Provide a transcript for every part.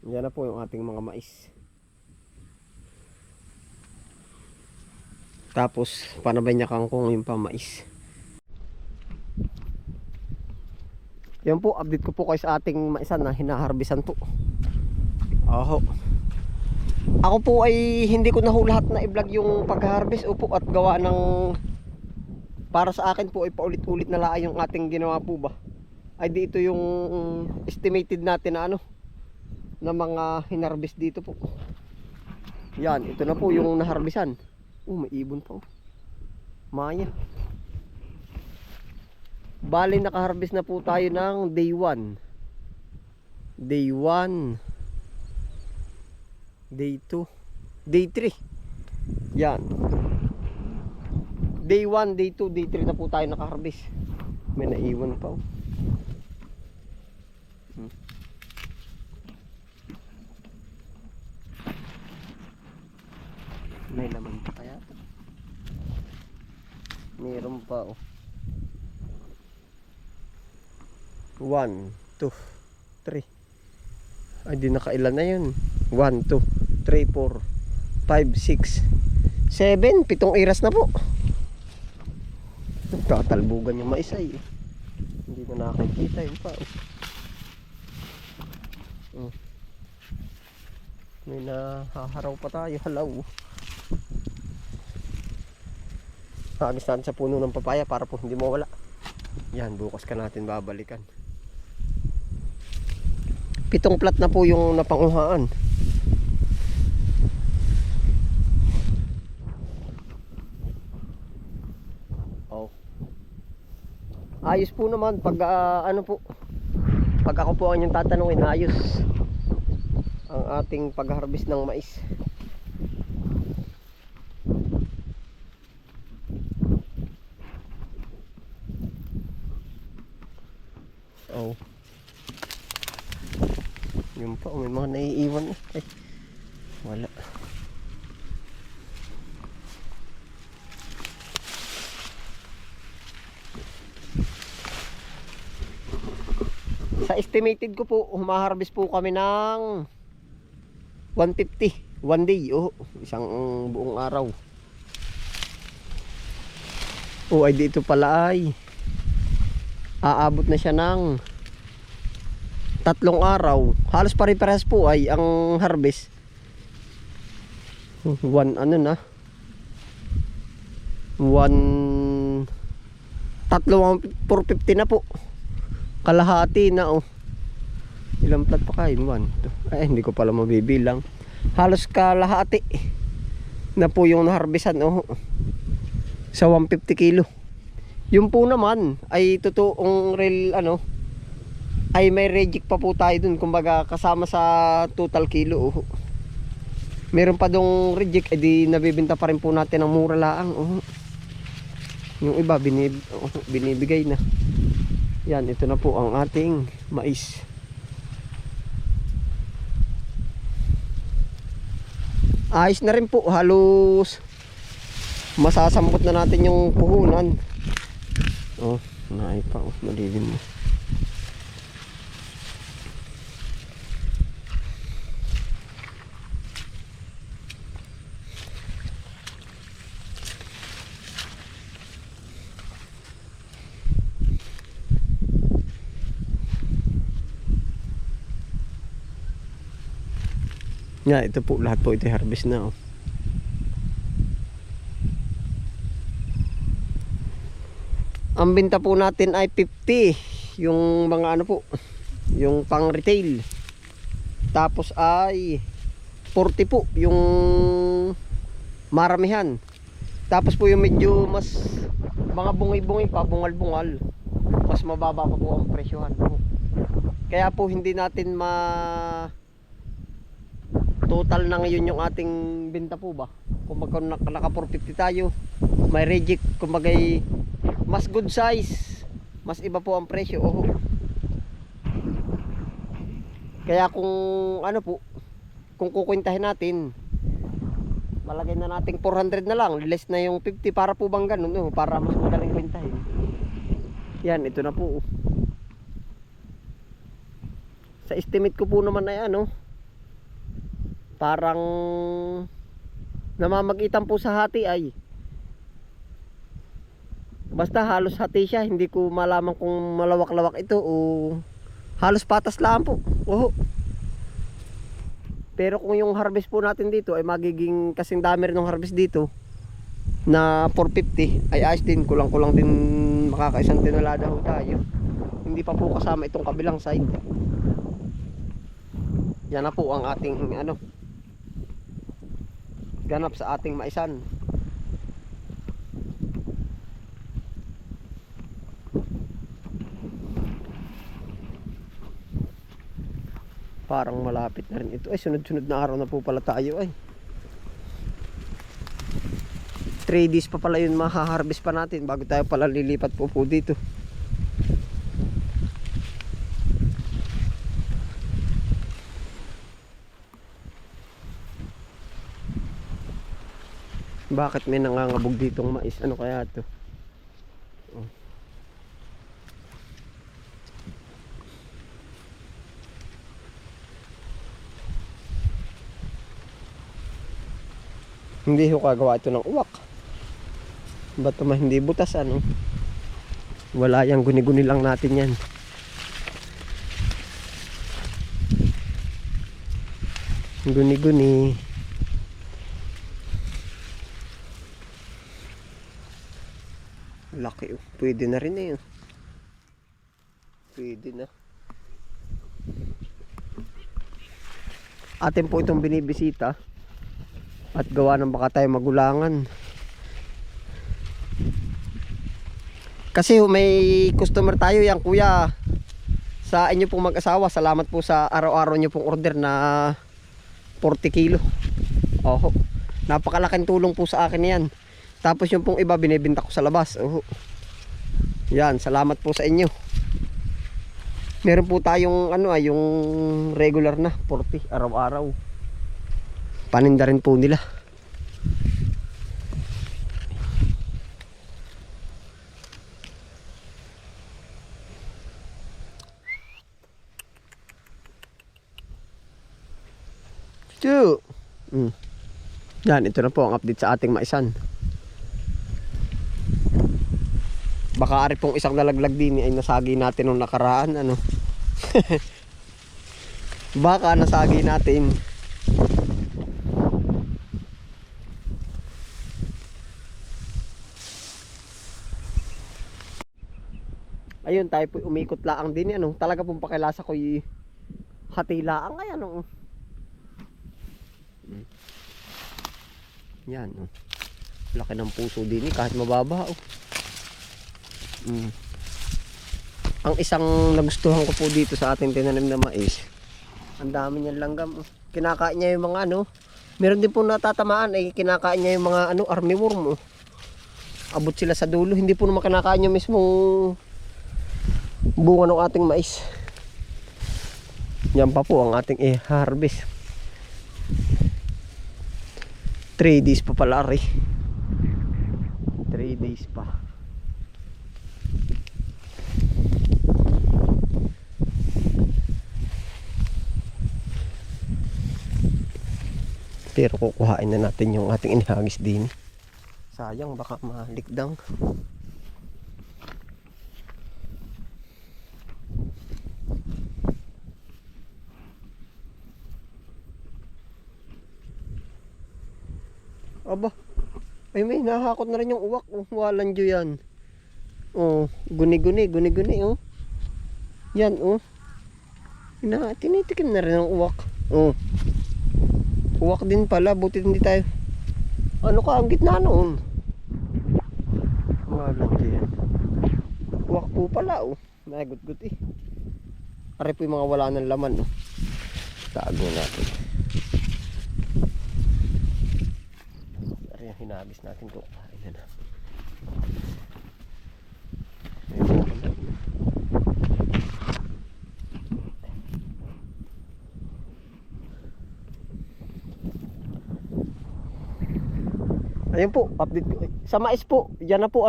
Yan na po yung ating mga mais. Tapos panabay niya kangkong yung pamais. Yan po, update ko po kayo sa ating maisan na hinaharbisan po. Aho. Ako po ay hindi ko na ho lahat na i-vlog yung pag-harvest upo at gawa ng para sa akin po ay paulit-ulit na lang yung ating ginawa po ba. Ay dito yung estimated natin na ano na mga hinarvest dito po. Yan, ito na po yung naharbisan. May ibon pa oh. Maya. Bali nakaharvest na po tayo ng day 1. Day 1. Day 2. Day 3. Yan. Day 1, day 2, day 3 na po tayo nakaharvest. May naiwan pa oh. May laman pa kaya ito? Meron pa oh. 1, 2, 3. Ay di nakailan na yun. 1, 2, 3, 4, 5, 6, 7. 7 iras na po. Tatalbugan yung mais ay hindi na nakikita yun pa oh. May nahaharaw pa tayo. Halaw. Hagis natin sa puno ng papaya para po hindi mawala. Yan, bukas ka natin babalikan. 7 plat na po yung napanguhaan. Oh. Ayos po naman pag ano po. Pag ako po ang yung tatanungin, ayos ang ating pag-harvest ng mais. Oh. Yun pa, may mga naiiwan eh. Wala. Sa estimated ko po, humaharvest po kami ng 150 one day. Oh, isang buong araw. Oh, ay dito pala ay aabot na siya ng 3 araw. Halos pare-parehas po ay ang harvest. 1 ano na? 1 450 na po. Kalahati na oh. Ilang plat pa kain? 1, 2. Ay hindi ko pala mabibilang. Halos kalahati na po yung naharvestan oh. Sa 150 kilo. Yung po naman ay totoong real ano ay may reject pa po tayo dun, kumbaga kasama sa total kilo oh. Meron pa dong reject, edi nabibenta pa rin po natin ng mura laang oh. Yung iba binibigay na. Yan, ito na po ang ating mais. Ayos na rin po, halos masasambot na natin yung puhunan. Oh, naipa oh, malilim mo. Nga, ito po, lahat po ito harvest na oh. Ang binta po natin ay 50 yung mga ano po, yung pang retail. Tapos ay 40 po yung maramihan. Tapos po yung medyo mas mga bungi-bungi pa, bungal-bungal, mas mababa pa po ang presyohan po. Kaya po hindi natin total na ngayon yung ating benta po ba. Kung naka 450 tayo, may reject, kumbaga mas good size, mas iba po ang presyo oh. Kaya kung ano po, kung kukwentahin natin, malagay na nating 400 na lang, less na yung 50 para po bang ganun no? Para mas madaling kwentahin. Yan, ito na po. Sa estimate ko po naman ay ano, Parang namamagitan po sa hati ay. Basta halos hati siya, hindi ko malaman kung malawak-lawak ito o halos patas lang po. Oo. Pero kung yung harvest po natin dito ay magiging kasing dami rin ng harvest dito na 450 ay ayos din, kulang-kulang din makakaisang tinulada ho tayo. Hindi pa po kasama itong kabilang side. Yan na po ang ating ganap sa ating maisan. Parang malapit na rin ito. Ay, sunod-sunod na araw na po pala tayo ay. 3 days pa pala yun maha-harvest pa natin bago tayo pala lilipat po dito. Bakit may nangangabog ditong mais? Ano kaya to? Hindi ko kagawa ito ng uwak. Ba't naman hindi butas ano? Wala yang guni-guni lang natin yan. Guni-guni. Laki oh. Pwede na rin eh. Pwede na. Atin po itong binibisita. At gawa ng baka tayo magulangan. Kasi may customer tayo yan kuya. Sa inyo pong mag-asawa. Salamat po sa araw-araw nyo pong order na 40 kilo. Oho. Napakalaking tulong po sa akin yan. Tapos yung pong iba binibenta ko sa labas. Oho. Yan, salamat po sa inyo. Meron po tayong yung regular na 40 araw-araw. Paninda rin po nila. Ito. Yan, ito na po ang update sa ating maisan. Baka ari pong isang nalaglag din ay nasagi natin nung nakaraan Baka nasagi natin. Ayun, tayo po umikot laang din talaga pong pakilasa ko hati laang ay yan laki ng puso din kahit mababa Ang isang nagustuhan ko po dito sa ating tinanim na mais, ang dami niyang langgam kinakain niya yung mga meron din po natatamaan ay kinakain niya yung mga armyworm abot sila sa dulo, hindi po naman kinakain yung mismong bunga ng ating mais. Yan pa po ang ating i-harvest. 3 days pa pala 3 days pa. Pero kukuhain na natin yung ating inihagis din. Sayang baka malikdang. Aba, ay may nahakot na rin yung uwak. Walang dyo yan. Guni-guni Yan tinitikim na rin ang uwak. Uwak din pala, buti hindi tayo. Ang gitna noon. Walang dyo yan. Uwak po pala Nagut-gut Ari po yung mga wala ng laman Tago natin. Hinagis natin to. Ayun na. Ayun po, update ko. Sa mais po, yan na po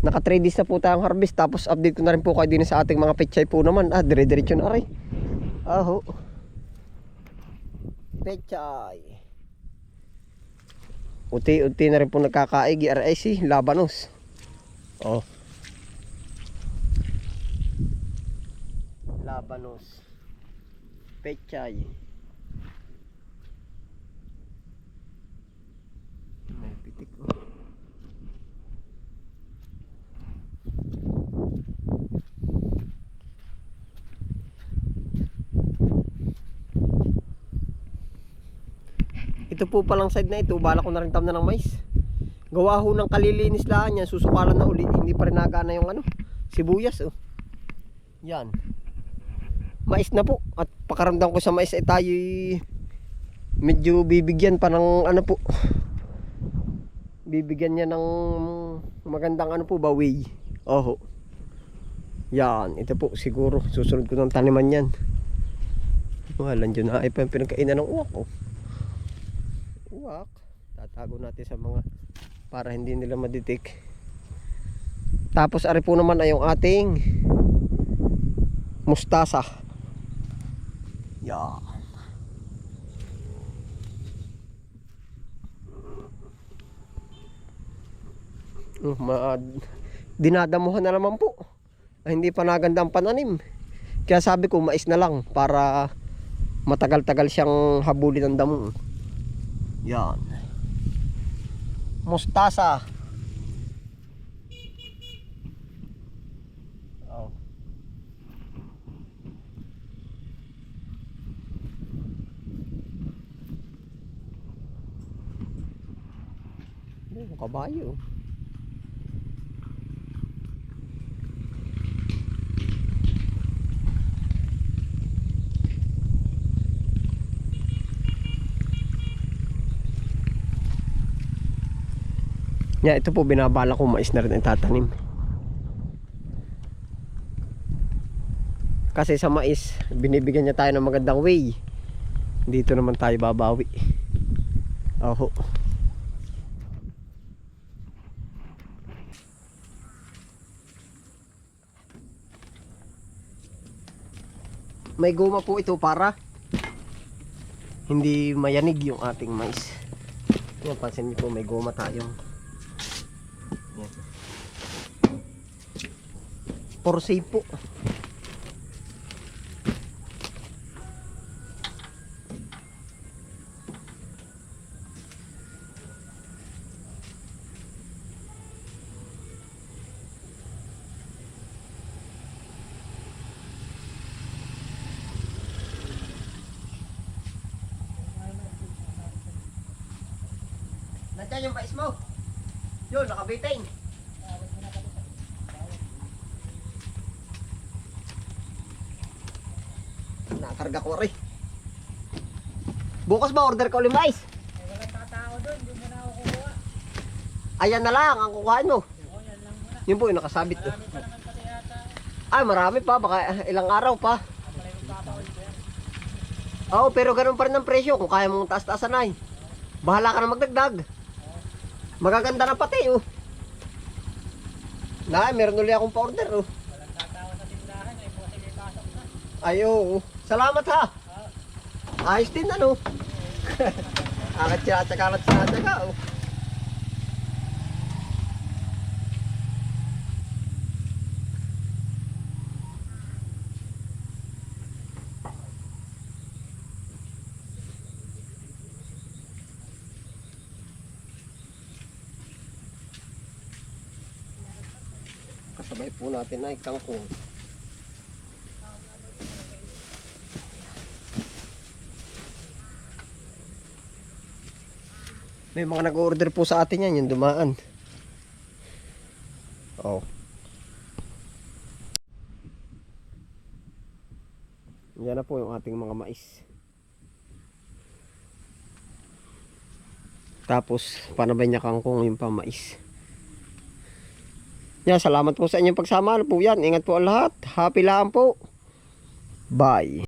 naka 3 days na po tayong harvest. Tapos update ko na rin po kayo din sa ating mga pechay po naman. Dire-diretso na aray. Aho. Pechay. Unti-unti na rin po nagkakaig. RIC, labanos. Oh. Labanos. Pechay. May pitik oh. Ito po palang side na ito, bala ko na rin tamna ng mais. Gawa ho ng kalilinis lang yan, susukalan na uli. Hindi pa rin nagana yung sibuyas oh. Yan. Mais na po. At pakaramdam ko sa mais ay tayo medyo bibigyan pa ng po. Bibigyan niya ng magandang bawi. Oho. Yan, ito po siguro susunod ko ng taniman yan. Walang dyan na ay pa yung pinagkainan ng uwak oh. Uwak. Tatago natin sa mga para hindi nila maditik. Tapos ari po naman ay yung ating mustasa. Yan. Dinadamuhan na naman po. Ay, hindi pa naganda ang pananim. Kaya sabi ko mais na lang para matagal-tagal siyang habulin ng damo. Yan. Mustasa. Oh. Kabayo. Yeah, ito po binabala ko mais na rin ang tatanim. Kasi sa mais, binibigyan niya tayo ng magandang way. Dito naman tayo babawi. Oho. May goma po ito para hindi mayanig yung ating mais. Yan, pansin niyo po may goma tayong. Yan. For safe po. Nandiyan yung mais mo. Yun, nakabitin. Nakarga ko rin. Bukas ba order ka ulit mais? Walang tatao doon, hindi mo na ako kukuha. Ayan na lang ang kukuhain mo. Oo, yan lang muna. Yun po yung nakasabit. Marami pa naman pati yata. Ay, marami pa. Baka ilang araw pa. Kapalay magpapawid ko yan. Oo, pero ganun pa rin ang presyo kung kaya mong taas-taasan ay. Bahala ka na magdagdag. Magaganda na pati oh. Meron ulit akong pa-order oh. Walang tatao sa tindahan, ay bukas ay pasok na. Ay oo. Salamat ha. Ayos din ano. Akat siya at saka oh. Kasabay po natin ay kangkong. May mga nag-order po sa atin yan, yung dumaan. Oh. Yan na po yung ating mga mais. Tapos, panabay niya kangkong yung pamais. Yan, salamat po sa inyong pagsama po yan. Ingat po ang lahat. Happy lang po. Bye.